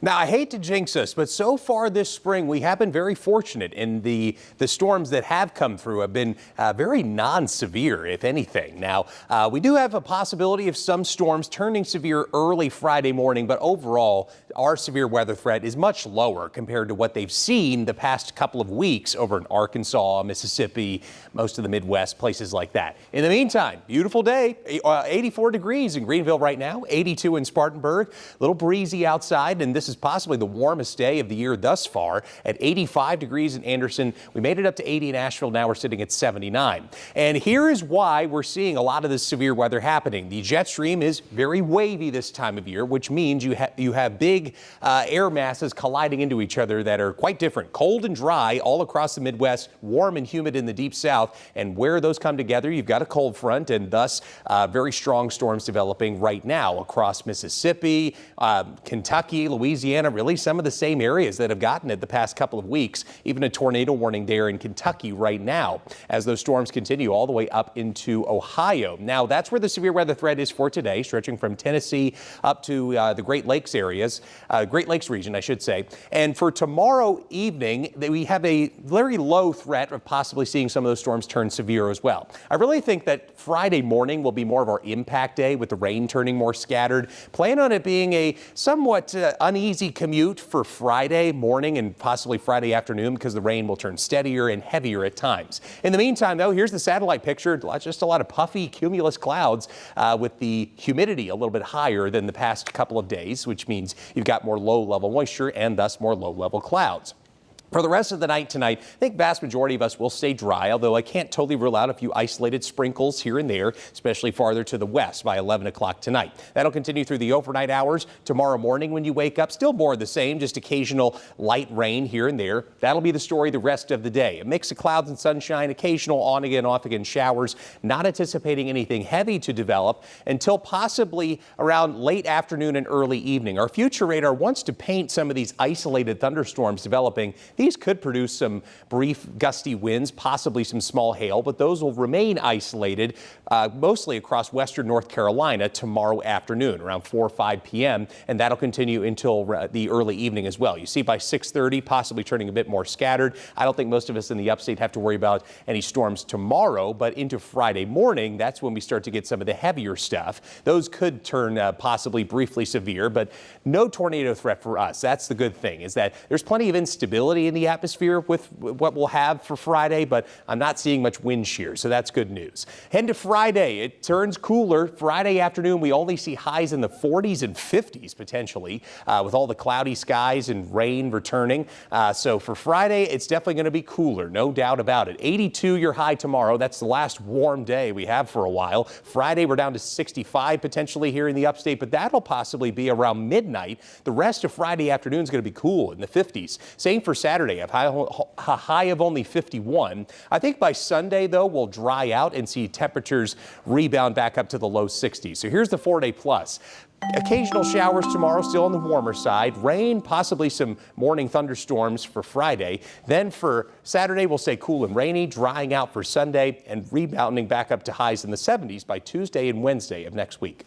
Now, I hate to jinx us, but so far this spring, we have been very fortunate, and the storms that have come through have been very non-severe, if anything. Now, we do have a possibility of some storms turning severe early Friday morning, but overall, our severe weather threat is much lower compared to what they've seen the past couple of weeks over in Arkansas, Mississippi, most of the Midwest, places like that. In the meantime, beautiful day, 84 degrees in Greenville right now, 82 in Spartanburg, a little breezy outside, and this is possibly the warmest day of the year thus far at 85 degrees in Anderson. We made it up to 80 in Asheville. Now we're sitting at 79. And here is why we're seeing a lot of this severe weather happening. The jet stream is very wavy this time of year, which means you have big air masses colliding into each other that are quite different. Cold and dry all across the Midwest, warm and humid in the deep south. And where those come together, you've got a cold front and thus very strong storms developing right now across Mississippi, Kentucky, Louisiana, really some of the same areas that have gotten it the past couple of weeks. Even a tornado warning there in Kentucky right now as those storms continue all the way up into Ohio. Now, that's where the severe weather threat is for today, stretching from Tennessee up to the Great Lakes areas, Great Lakes region, I should say. And for tomorrow evening, we have a very low threat of possibly seeing some of those storms turn severe as well. I really think that Friday morning will be more of our impact day with the rain turning more scattered. Plan on it being a somewhat uneasy commute for Friday morning and possibly Friday afternoon because the rain will turn steadier and heavier at times. In the meantime, though, here's the satellite picture. Just a lot of puffy cumulus clouds with the humidity a little bit higher than the past couple of days, which means you've got more low-level moisture and thus more low-level clouds. For the rest of the night tonight, I think vast majority of us will stay dry, although I can't totally rule out a few isolated sprinkles here and there, especially farther to the west by 11 o'clock tonight. That'll continue through the overnight hours. Tomorrow morning when you wake up, still more of the same, just occasional light rain here and there. That'll be the story the rest of the day. A mix of clouds and sunshine, occasional on again, off again showers. Not anticipating anything heavy to develop until possibly around late afternoon and early evening. Our future radar wants to paint some of these isolated thunderstorms developing. These could produce some brief gusty winds, possibly some small hail, but those will remain isolated mostly across western North Carolina tomorrow afternoon around 4 or 5 p.m. and that'll continue until the early evening as well. You see by 6:30 possibly turning a bit more scattered. I don't think most of us in the upstate have to worry about any storms tomorrow, but into Friday morning, that's when we start to get some of the heavier stuff. Those could turn possibly briefly severe, but no tornado threat for us. That's the good thing, is that there's plenty of instability in the atmosphere with what we'll have for Friday, but I'm not seeing much wind shear, so that's good news. Head to Friday, it turns cooler. Friday afternoon, we only see highs in the 40s and 50s potentially with all the cloudy skies and rain returning. So for Friday, it's definitely going to be cooler, no doubt about it. 82 your high tomorrow. That's the last warm day we have for a while. Friday, we're down to 65 potentially here in the upstate, but that'll possibly be around midnight. The rest of Friday afternoon is going to be cool in the 50s. Same for Saturday, a high of only 51. I think by Sunday, though, we'll dry out and see temperatures rebound back up to the low 60s. So here's the 4-day plus. Occasional showers tomorrow, still on the warmer side. Rain, possibly some morning thunderstorms for Friday. Then for Saturday, we'll stay cool and rainy, drying out for Sunday, and rebounding back up to highs in the 70s by Tuesday and Wednesday of next week.